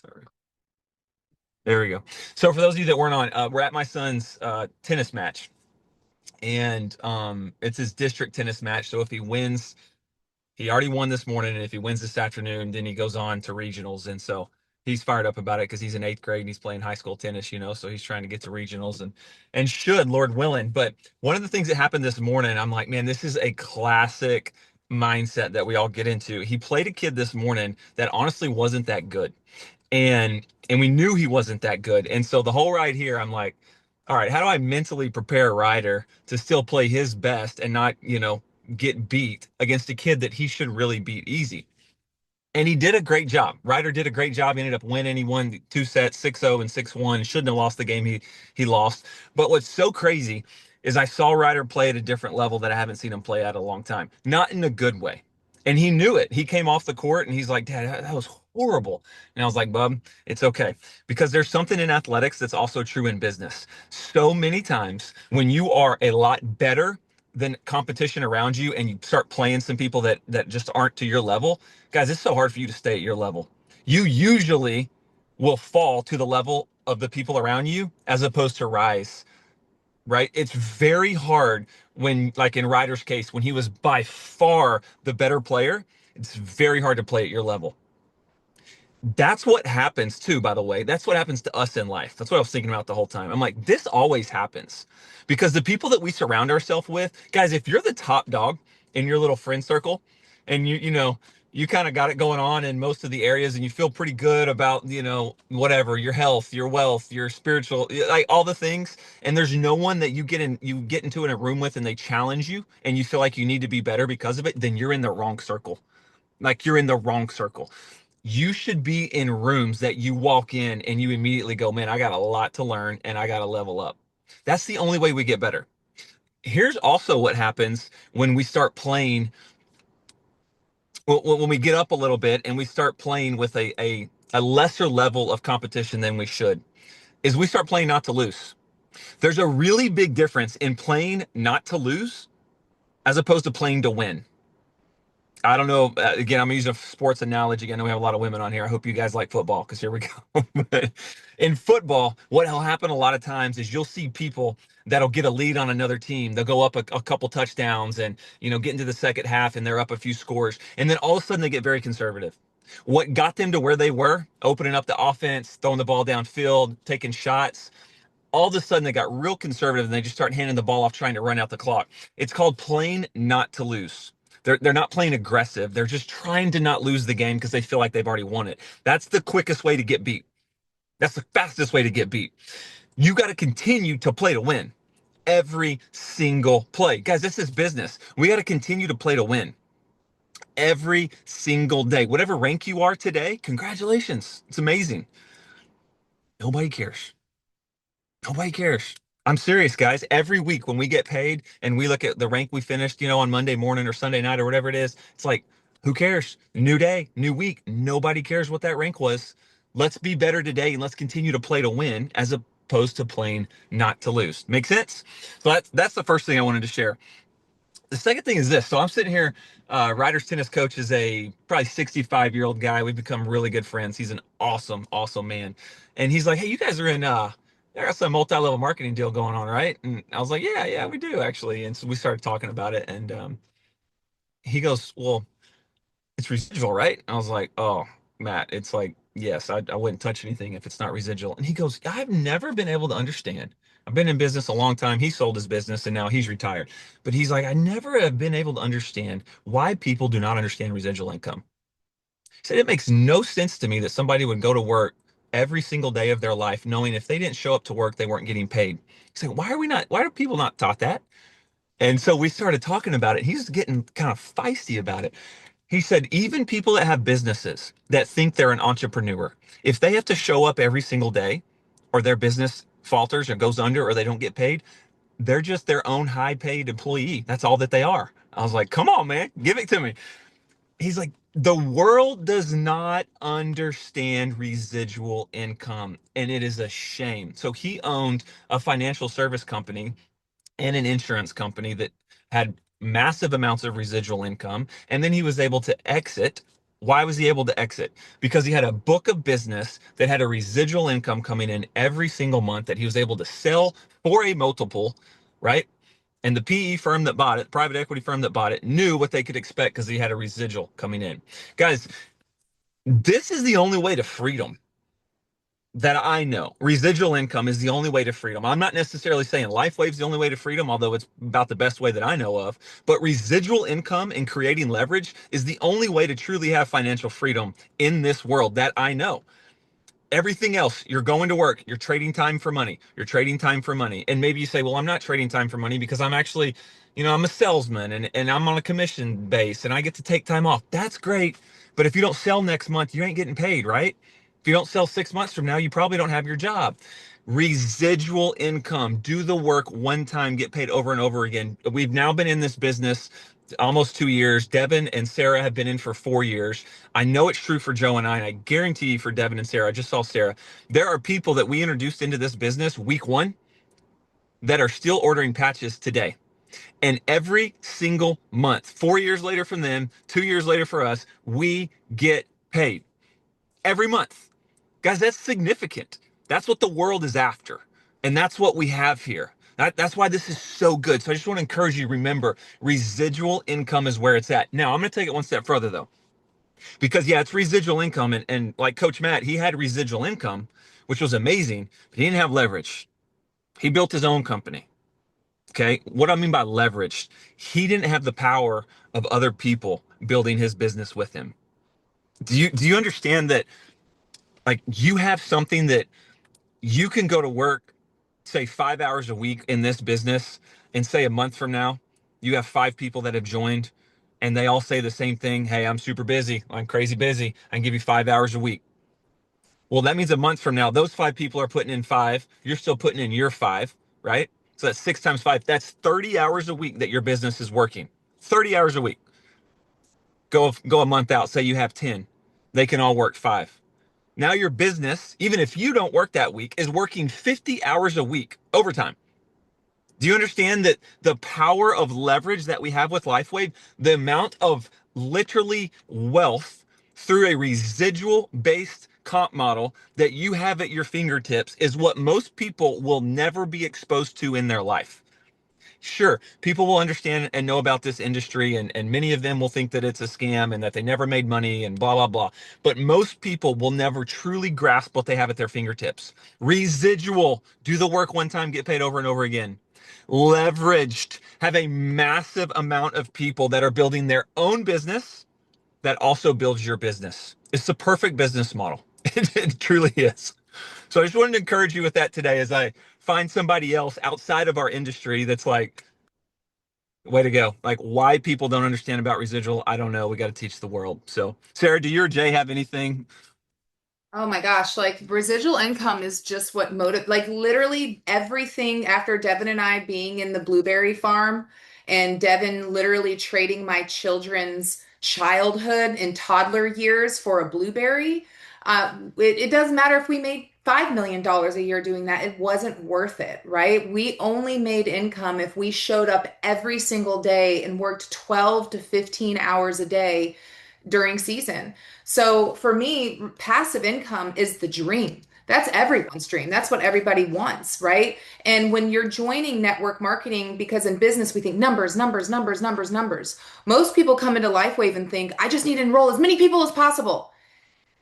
Sorry. There we go. So for those of you that weren't on, we're at my son's tennis match, and it's his district tennis match. So if he wins, he already won this morning, and if he wins this afternoon, then he goes on to regionals. And so he's fired up about it because he's in eighth grade and he's playing high school tennis, so he's trying to get to regionals and should, Lord willing. But one of the things that happened this morning, I'm like, man, this is a classic mindset that we all get into. He played a kid this morning that honestly wasn't that good, and we knew he wasn't that good. And so the whole ride here, I'm like, all right, how do I mentally prepare Ryder to still play his best and not, get beat against a kid that he should really beat easy? And he did a great job. Ryder did a great job. He ended up winning. He won two sets, 6-0 and 6-1. Shouldn't have lost the game he lost. But what's so crazy is I saw Ryder play at a different level that I haven't seen him play at a long time. Not in a good way. And he knew it. He came off the court and he's like, Dad, that was horrible. And I was like, Bub, it's okay. Because there's something in athletics that's also true in business. So many times when you are a lot better than competition around you and you start playing some people that just aren't to your level, guys, it's so hard for you to stay at your level. You usually will fall to the level of the people around you as opposed to rise, right? It's very hard when, like in Ryder's case, when he was by far the better player, it's very hard to play at your level. That's what happens too, by the way. That's what happens to us in life. That's what I was thinking about the whole time. I'm like, this always happens because the people that we surround ourselves with, guys, if you're the top dog in your little friend circle and you kind of got it going on in most of the areas and you feel pretty good about, whatever, your health, your wealth, your spiritual, like all the things. And there's no one that you get into in a room with and they challenge you and you feel like you need to be better because of it, then you're in the wrong circle. Like you're in the wrong circle. You should be in rooms that you walk in and you immediately go, man, I got a lot to learn and I got to level up. That's the only way we get better. Here's also what happens when we start playing, when we get up a little bit and we start playing with a lesser level of competition than we should, is we start playing not to lose. There's a really big difference in playing not to lose as opposed to playing to win. I don't know. Again, I'm using a sports analogy. I know we have a lot of women on here. I hope you guys like football because here we go. But in football, what will happen a lot of times is you'll see people that'll get a lead on another team. They'll go up a couple touchdowns and, get into the second half and they're up a few scores. And then all of a sudden they get very conservative. What got them to where they were, opening up the offense, throwing the ball downfield, taking shots, all of a sudden they got real conservative and they just start handing the ball off trying to run out the clock. It's called playing not to lose. They're not playing aggressive. They're just trying to not lose the game because they feel like they've already won it. That's the quickest way to get beat. That's the fastest way to get beat. You got to continue to play to win every single play. Guys, this is business. We got to continue to play to win every single day. Whatever rank you are today, congratulations. It's amazing. Nobody cares. Nobody cares. I'm serious, guys. Every week when we get paid and we look at the rank we finished, on Monday morning or Sunday night or whatever it is, it's like, who cares? New day, new week. Nobody cares what that rank was. Let's be better today and let's continue to play to win as opposed to playing not to lose. Make sense? So that's the first thing I wanted to share. The second thing is this. So I'm sitting here. Ryder's tennis coach is a probably 65-year-old guy. We've become really good friends. He's an awesome, awesome man. And he's like, hey, you guys are in there's some multi-level marketing deal going on, right? And I was like, yeah, we do actually. And so we started talking about it. And he goes, well, it's residual, right? And I was like, oh, Matt, it's like, yes, I wouldn't touch anything if it's not residual. And he goes, I've never been able to understand. I've been in business a long time. He sold his business and now he's retired. But he's like, I never have been able to understand why people do not understand residual income. He said, it makes no sense to me that somebody would go to work every single day of their life knowing if they didn't show up to work, they weren't getting paid. He's like, why are people not taught that? And so we started talking about it. He's getting kind of feisty about it. He said, even people that have businesses that think they're an entrepreneur, if they have to show up every single day or their business falters or goes under or they don't get paid, they're just their own high paid employee. That's all that they are. I was like, come on, man, give it to me. He's like, the world does not understand residual income, and it is a shame. So he owned a financial service company and an insurance company that had massive amounts of residual income. And then he was able to exit Why was he able to exit? Because he had a book of business that had a residual income coming in every single month that he was able to sell for a multiple, right? And the PE firm that bought it, private equity firm that bought it, knew what they could expect because he had a residual coming in. Guys, this is the only way to freedom that I know. Residual income is the only way to freedom. I'm not necessarily saying LifeWave's the only way to freedom, although it's about the best way that I know of. But residual income and creating leverage is the only way to truly have financial freedom in this world that I know. Everything else, you're going to work, you're trading time for money, you're trading time for money. And maybe you say, well, I'm not trading time for money because I'm actually, I'm a salesman and I'm on a commission base and I get to take time off. That's great. But if you don't sell next month, you ain't getting paid, right? If you don't sell 6 months from now, you probably don't have your job. Residual income, do the work one time, get paid over and over again. We've now been in this business almost 2 years. Devin and Sarah have been in for 4 years. I know it's true for Joe and I, and I guarantee you for Devin and Sarah, I just saw Sarah. There are people that we introduced into this business week one that are still ordering patches today. And every single month, 4 years later from them, 2 years later for us, we get paid every month. Guys, that's significant. That's what the world is after. And that's what we have here. That's why this is so good. So I just want to encourage you to remember residual income is where it's at. Now, I'm going to take it one step further, though, because, yeah, it's residual income. And like Coach Matt, he had residual income, which was amazing, but he didn't have leverage. He built his own company. Okay. What I mean by leverage, he didn't have the power of other people building his business with him. Do you understand that, like, you have something that you can go to work, say 5 hours a week in this business, and say a month from now, you have 5 people that have joined and they all say the same thing. Hey, I'm super busy. I'm crazy busy. I can give you 5 hours a week. Well, that means a month from now, those 5 people are putting in five. You're still putting in your five, right? So that's 6 times 5. That's 30 hours a week that your business is working. 30 hours a week. Go a month out. Say you have 10. They can all work five. Now your business, even if you don't work that week, is working 50 hours a week overtime. Do you understand that the power of leverage that we have with LifeWave, the amount of literally wealth through a residual based comp model that you have at your fingertips is what most people will never be exposed to in their life? Sure, people will understand and know about this industry, and many of them will think that it's a scam and that they never made money and blah, blah, blah. But most people will never truly grasp what they have at their fingertips. Residual, do the work one time, get paid over and over again. Leveraged, have a massive amount of people that are building their own business that also builds your business. It's the perfect business model. It truly is. So I just wanted to encourage you with that today as I find somebody else outside of our industry that's like, way to go. Like, why people don't understand about residual, I don't know. We got to teach the world. So, Sarah, do you or Jay have anything? Oh my gosh, like residual income is just what like literally everything after Devin and I being in the blueberry farm and Devin literally trading my children's childhood and toddler years for a blueberry. It doesn't matter if we made $5 million a year doing that. It wasn't worth it, right? We only made income if we showed up every single day and worked 12 to 15 hours a day during season. So for me, passive income is the dream. That's everyone's dream. That's what everybody wants, right? And when you're joining network marketing, because in business we think numbers, numbers, numbers, numbers, numbers. Most people come into LifeWave and think, I just need to enroll as many people as possible.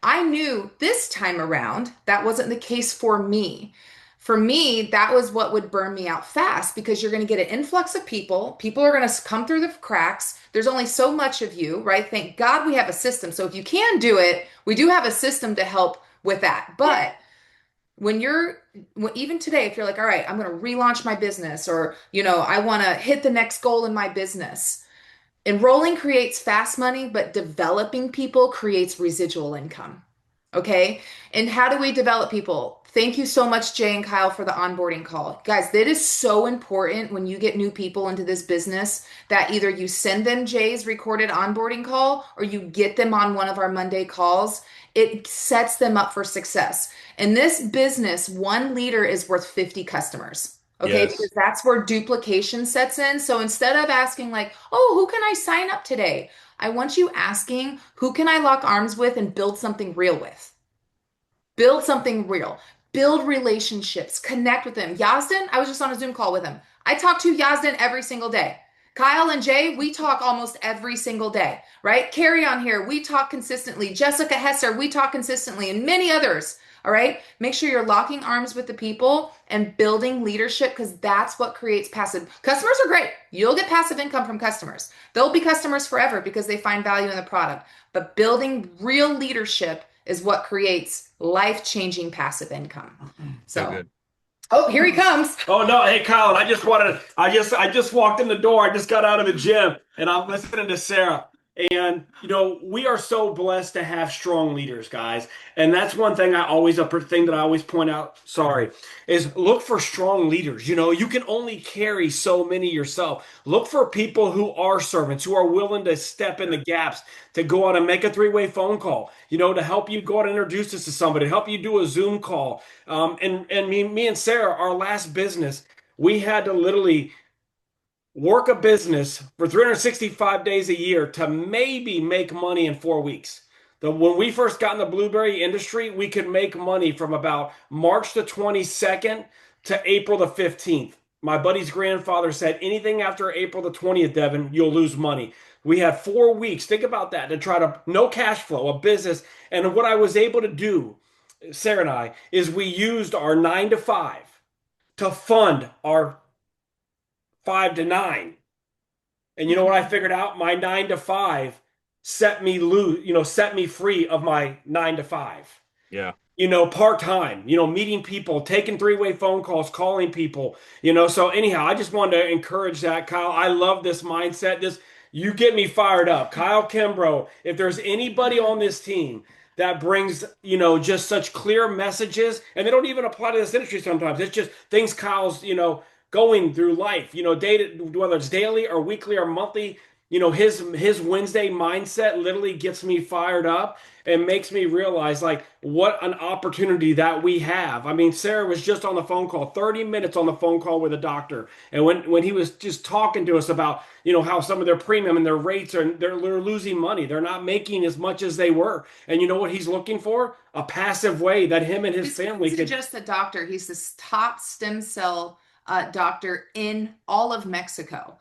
I knew this time around that wasn't the case for me. For me, that was what would burn me out fast because you're going to get an influx of people. People are going to come through the cracks. There's only so much of you, right? Thank God we have a system. So if you can do it, we do have a system to help with that. But when even today, if you're like, all right, I'm going to relaunch my business or, I want to hit the next goal in my business. Enrolling creates fast money, but developing people creates residual income. Okay. And how do we develop people? Thank you so much, Jay and Kyle, for the onboarding call. Guys, that is so important when you get new people into this business that either you send them Jay's recorded onboarding call or you get them on one of our Monday calls. It sets them up for success. In this business, one leader is worth 50 customers. Okay, because Yes. that's where duplication sets in. So instead of asking, like, oh, who can I sign up today? I want you asking, who can I lock arms with and build something real with? Build something real, build relationships, connect with them. Yazdan, I was just on a Zoom call with him. I talk to Yazdan every single day. Kyle and Jay, we talk almost every single day, right? Carrie on here, we talk consistently. Jessica Hesser, we talk consistently, and many others. All right. Make sure you're locking arms with the people and building leadership because that's what creates passive. Customers are great. You'll get passive income from customers. They'll be customers forever because they find value in the product. But building real leadership is what creates life-changing passive income. So So, good. oh, here he comes. Oh no, hey Colin, I just walked in the door. I just got out of the gym and I'm listening to Sarah. And we are so blessed to have strong leaders, guys. And that's one thing a thing that I always point out, sorry, is look for strong leaders. You can only carry so many yourself. Look for people who are servants, who are willing to step in the gaps, to go out and make a three-way phone call, to help you go out and introduce us to somebody, to help you do a Zoom call. And me and Sarah, our last business, we had to literally work a business for 365 days a year to maybe make money in 4 weeks. When we first got in the blueberry industry, we could make money from about March the 22nd to April the 15th. My buddy's grandfather said anything after April the 20th, Devin, you'll lose money. We had 4 weeks. Think about that to try to no cash flow, a business. And what I was able to do, Sarah and I, is we used our 9 to 5 to fund our 5 to 9. And you know what I figured out? My 9 to 5 set me free of my 9 to 5. Yeah. Part time, meeting people, taking three-way phone calls, calling people, So anyhow, I just wanted to encourage that, Kyle. I love this mindset. You get me fired up. Kyle Kimbrough, if there's anybody on this team that brings, just such clear messages, and they don't even apply to this industry sometimes. It's just things Kyle's, going through life, whether it's daily or weekly or monthly, his Wednesday mindset literally gets me fired up and makes me realize like what an opportunity that we have. I mean, Sarah was just on the phone call, 30 minutes on the phone call with a doctor. And when he was just talking to us about, how some of their premium and their rates they're losing money. They're not making as much as they were. And you know what he's looking for? A passive way that him and his family He's could. just a doctor. He's this top stem cell doctor in all of Mexico.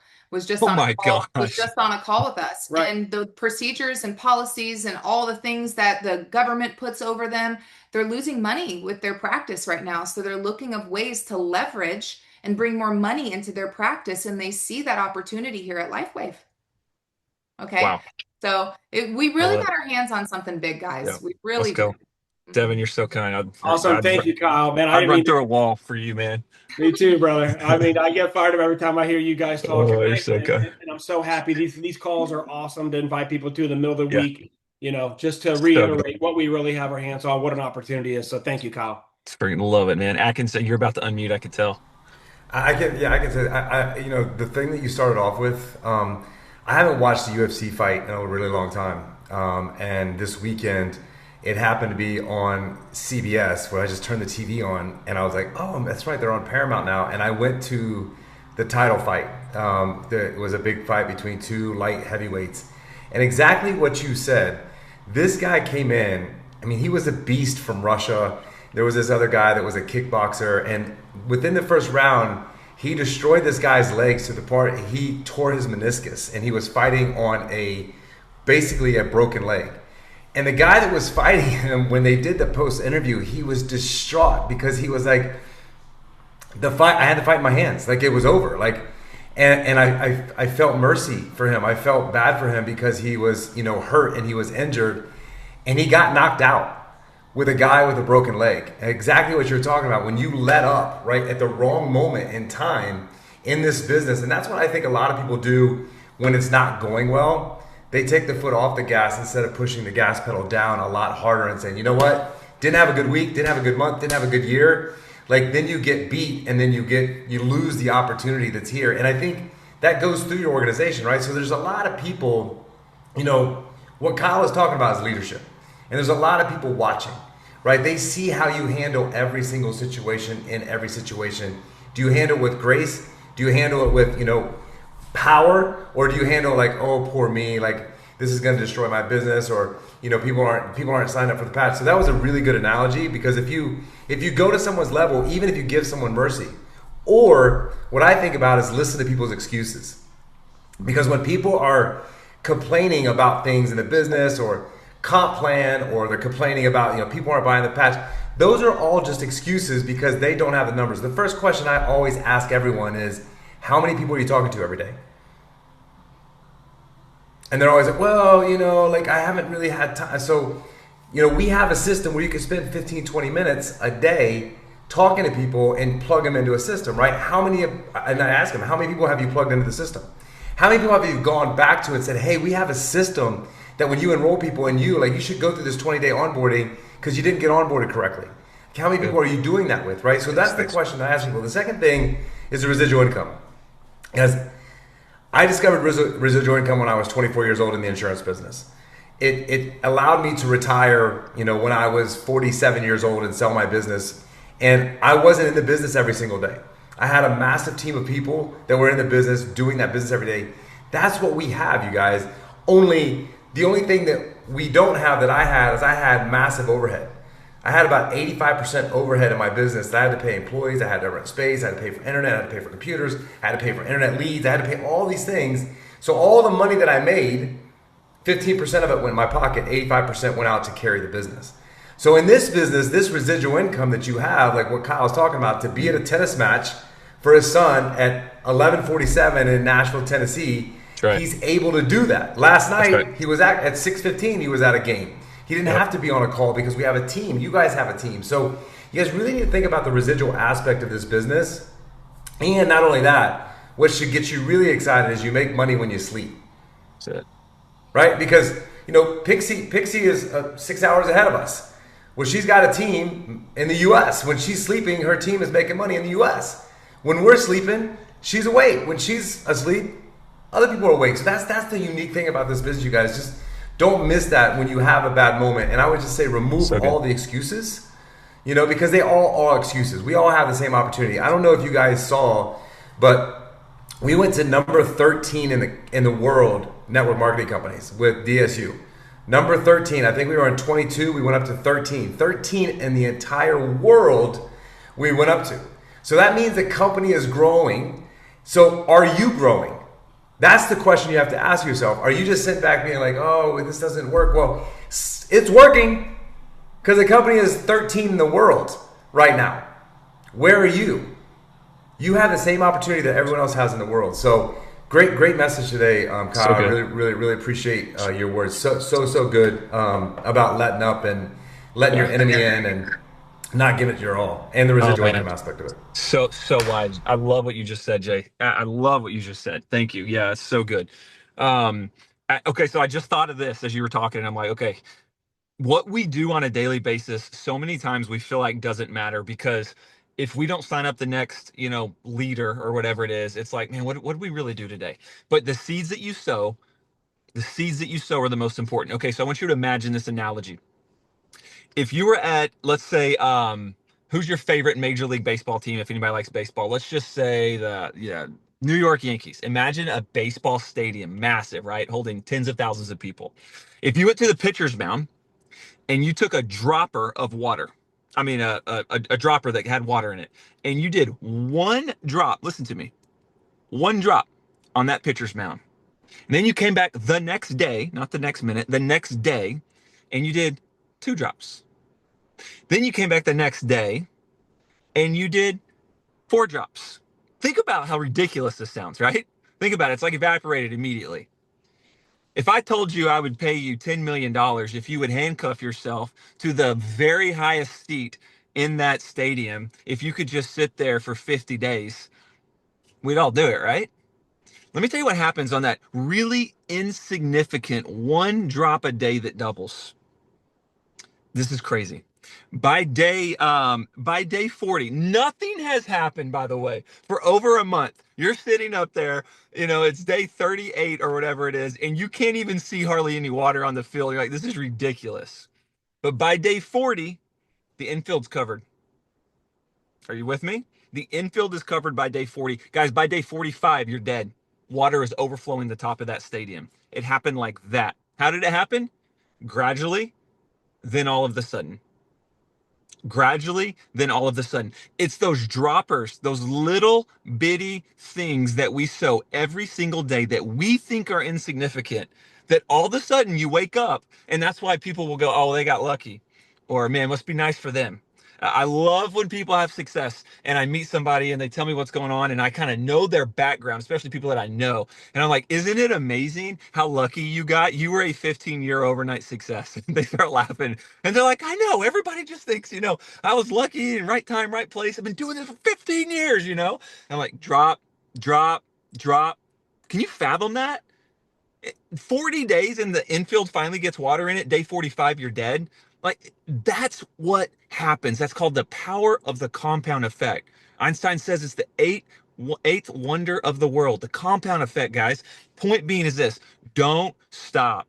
Oh my Was gosh. just on a call with us, Right. and the procedures and policies and all the things that the government puts over them, they're losing money with their practice right now. So they're looking of ways to leverage and bring more money into their practice, and they see that opportunity here at LifeWave. Okay, Wow. so we I really love got it. our hands on something big, Yeah. guys. We Let's really do. go. Devin, you're so kind. Awesome. Thank you, Kyle. Man, I I'd didn't run mean to. through a wall for you, man. Me too, brother. I mean, I get fired up every time I hear you guys talk, Oh, you're so and, kind. and I'm so happy. These calls are awesome to invite people to in the middle of the Yeah. week. Just to So good. reiterate what we really have our hands on, what an opportunity is. So thank you, Kyle. It's freaking love it, man. Atkins, you're about to unmute. I can tell. I can say, the thing that you started off with, I haven't watched a UFC fight in a really long time. And this weekend, it happened to be on CBS where I just turned the TV on and I was like, oh, that's right, they're on Paramount now. And I went to the title fight. It was a big fight between two light heavyweights. And exactly what you said, this guy came in, I mean, he was a beast from Russia. There was this other guy that was a kickboxer, and within the first round, he destroyed this guy's legs to the part he tore his meniscus, and he was fighting on basically a broken leg. And the guy that was fighting him, when they did the post interview, he was distraught because he was like, I had the fight in my hands, like it was over, like, and I felt mercy for him. I felt bad for him because he was hurt and he was injured, and he got knocked out with a guy with a broken leg. Exactly what you're talking about. When you let up, right, at the wrong moment in time in this business, and that's what I think a lot of people do when it's not going well. They take the foot off the gas instead of pushing the gas pedal down a lot harder and saying, you know what, didn't have a good week, didn't have a good month, didn't have a good year. Like then you get beat and then you lose the opportunity that's here. And I think that goes through your organization, right? So there's a lot of people, what Kyle is talking about is leadership. And there's a lot of people watching, right? They see how you handle every single situation in every situation Do you handle it with grace? Do you handle it with, power? Or do you handle like, oh, poor me, like this is going to destroy my business, or, people aren't signed up for the patch. So that was a really good analogy, because if you go to someone's level, even if you give someone mercy, or what I think about is listen to people's excuses. Because when people are complaining about things in the business or comp plan, or they're complaining about, people aren't buying the patch, those are all just excuses because they don't have the numbers. The first question I always ask everyone is, how many people are you talking to every day? And they're always like, well, like I haven't really had time. So, we have a system where you can spend 15, 20 minutes a day talking to people and plug them into a system, right? And I ask them, how many people have you plugged into the system? How many people have you gone back to and said, hey, we have a system that when you enroll people and you should go through this 20-day onboarding because you didn't get onboarded correctly. How many people are you doing that with, right? So that's the question I ask people. The second thing is the residual income. As I discovered residual income when I was 24 years old in the insurance business. It allowed me to retire, when I was 47 years old and sell my business. And I wasn't in the business every single day. I had a massive team of people that were in the business doing that business every day. That's what we have, you guys. The only thing that we don't have that I had is I had massive overhead. I had about 85% overhead in my business that I had to pay employees, I had to rent space, I had to pay for internet, I had to pay for computers, I had to pay for internet leads, I had to pay all these things. So all the money that I made, 15% of it went in my pocket, 85% went out to carry the business. So in this business, this residual income that you have, like what Kyle's talking about, to be at a tennis match for his son at 11:47 in Nashville, Tennessee, right. He's able to do that. Last night, right. he was at 6:15, he was at a game. He didn't have to be on a call because we have a team. You guys have a team. So you guys really need to think about the residual aspect of this business. And not only that, what should get you really excited is you make money when you sleep. That's it. Right? Because, Pixie is 6 hours ahead of us. Well, she's got a team in the U.S. When she's sleeping, her team is making money in the U.S. When we're sleeping, she's awake. When she's asleep, other people are awake. So that's the unique thing about this business, you guys. Just don't miss that when you have a bad moment. And I would just say remove all the excuses, because they all are excuses. We all have the same opportunity. I don't know if you guys saw, but we went to number 13 in the world network marketing companies with DSU. Number 13. I think we were on 22. We went up to 13. 13 in the entire world we went up to. So that means the company is growing. So are you growing? That's the question you have to ask yourself. Are you just sitting back being like, oh, this doesn't work? Well, it's working because the company is 13 in the world right now. Where are you? You have the same opportunity that everyone else has in the world. So great message today, Kyle. So I really appreciate your words. So good about letting up and letting your enemy in and not giving it your all, and the residual income aspect of it. So wise. I love what you just said, Jay. I love what you just said. Thank you. Yeah, it's so good. Okay, so I just thought of this as you were talking, and I'm like, okay, what we do on a daily basis, so many times we feel like doesn't matter, because if we don't sign up the next, leader or whatever it is, it's like, man, what did we really do today? But the seeds that you sow are the most important. Okay, so I want you to imagine this analogy. If you were at, let's say, who's your favorite Major League Baseball team, if anybody likes baseball? Let's just say New York Yankees. Imagine a baseball stadium, massive, right? Holding tens of thousands of people. If you went to the pitcher's mound and you took a dropper of water, a dropper that had water in it, and you did one drop, listen to me, one drop on that pitcher's mound. And then you came back the next day, not the next minute, the next day, and you did 2 drops. Then you came back the next day and you did 4 drops. Think about how ridiculous this sounds, right? Think about it. It's like evaporated immediately. If I told you I would pay you $10 million if you would handcuff yourself to the very highest seat in that stadium, if you could just sit there for 50 days, we'd all do it, right? Let me tell you what happens on that really insignificant 1 drop a day that doubles. This is crazy. By day 40, nothing has happened, by the way, for over a month. You're sitting up there, it's day 38 or whatever it is, and you can't even see hardly any water on the field. You're like, this is ridiculous. But by day 40, the infield's covered. Are you with me? The infield is covered by day 40. Guys, by day 45, you're dead. Water is overflowing the top of that stadium. It happened like that. How did it happen? Gradually, then all of the sudden. Gradually, then all of a sudden. It's those droppers, those little bitty things that we sow every single day that we think are insignificant, that all of a sudden you wake up, and that's why people will go, oh, they got lucky, or man, must be nice for them. I love when people have success and I meet somebody and they tell me what's going on and I kind of know their background, especially people that I know. And I'm like, isn't it amazing how lucky you got? You were a 15-year overnight success. And they start laughing and they're like, I know, everybody just thinks, I was lucky in right time, right place. I've been doing this for 15 years. I'm like, drop, drop, drop. Can you fathom that? 40 days and the infield finally gets water in it. Day 45, you're dead. Like, that's what happens. That's called the power of the compound effect. Einstein says it's the eighth wonder of the world, the compound effect, guys. Point being is this: don't stop.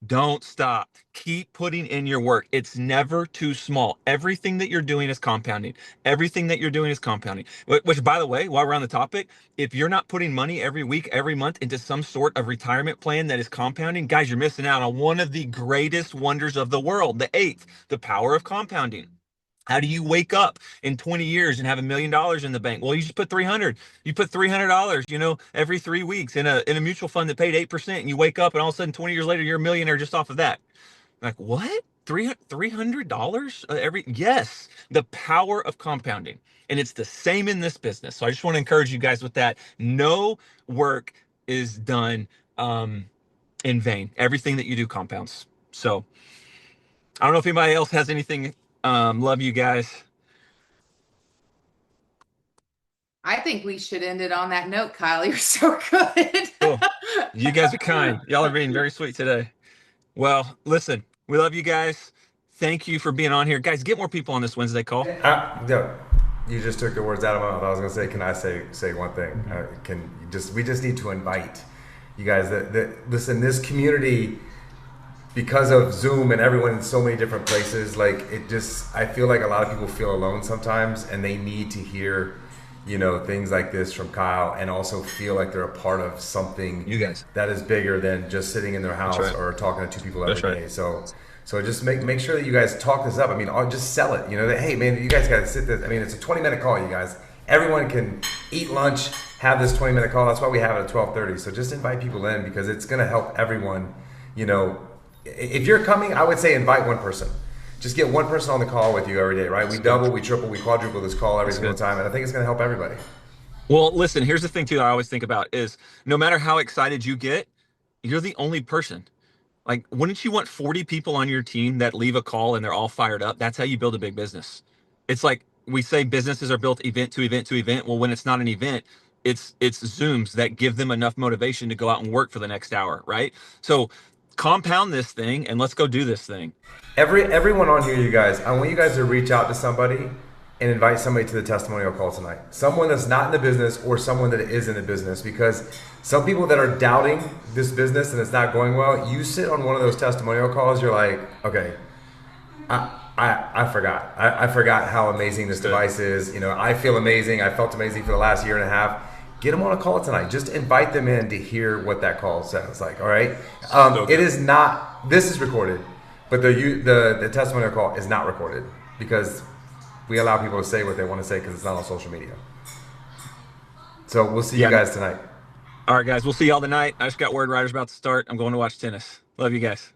Don't stop. Keep putting in your work. It's never too small. Everything that you're doing is compounding. Everything that you're doing is compounding. Which, by the way, while we're on the topic, if you're not putting money every week, every month into some sort of retirement plan that is compounding, guys, you're missing out on one of the greatest wonders of the world, the eighth, the power of compounding. How do you wake up in 20 years and have $1 million in the bank? Well, you just put 300. You put $300, every 3 weeks in a mutual fund that paid 8%, and you wake up and all of a sudden 20 years later you're a millionaire just off of that. Like, what? $300 every? Yes, the power of compounding. And it's the same in this business. So I just want to encourage you guys with that. No work is done in vain. Everything that you do compounds. So I don't know if anybody else has anything. Love you guys. I think we should end it on that note, Kyle. You're so good. Cool. You guys are kind. Y'all are being very sweet today. Well, listen, we love you guys. Thank you for being on here. Guys, get more people on this Wednesday call. No, you just took the words out of my mouth. I was going to say, can I say one thing? We just need to invite you guys listen, this community, because of Zoom and everyone in so many different places, I feel like a lot of people feel alone sometimes, and they need to hear, things like this from Kyle, and also feel like they're a part of something that is bigger than just sitting in their house or talking to two people every day. So just make sure that you guys talk this up. I mean, just sell it, that, hey man, you guys got to sit this. I mean, it's a 20-minute call, you guys. Everyone can eat lunch, have this 20-minute call. That's why we have it at 12:30. So just invite people in, because it's going to help everyone, If you're coming, I would say invite one person. Just get one person on the call with you every day, right? We double, we triple, we quadruple this call every single time, and I think it's going to help everybody. Well, listen, here's the thing too that I always think about is no matter how excited you get, you're the only person. Like, wouldn't you want 40 people on your team that leave a call and they're all fired up? That's how you build a big business. It's like we say businesses are built event to event to event. Well, when it's not an event, it's Zooms that give them enough motivation to go out and work for the next hour, right? So compound this thing and let's go do this thing. Everyone on here, you guys, I want you guys to reach out to somebody and invite somebody to the testimonial call tonight. Someone that's not in the business or someone that is in the business, because some people that are doubting this business and it's not going well, you sit on one of those testimonial calls, you're like, okay, I forgot. I forgot how amazing this device is. I feel amazing. I felt amazing for the last year and a half. Get them on a call tonight. Just invite them in to hear what that call sounds like. All right. It is not. This is recorded, but the testimonial call is not recorded, because we allow people to say what they want to say because it's not on social media. So we'll see you guys tonight. All right, guys. We'll see y'all tonight. I just got word Ryder's about to start. I'm going to watch tennis. Love you guys.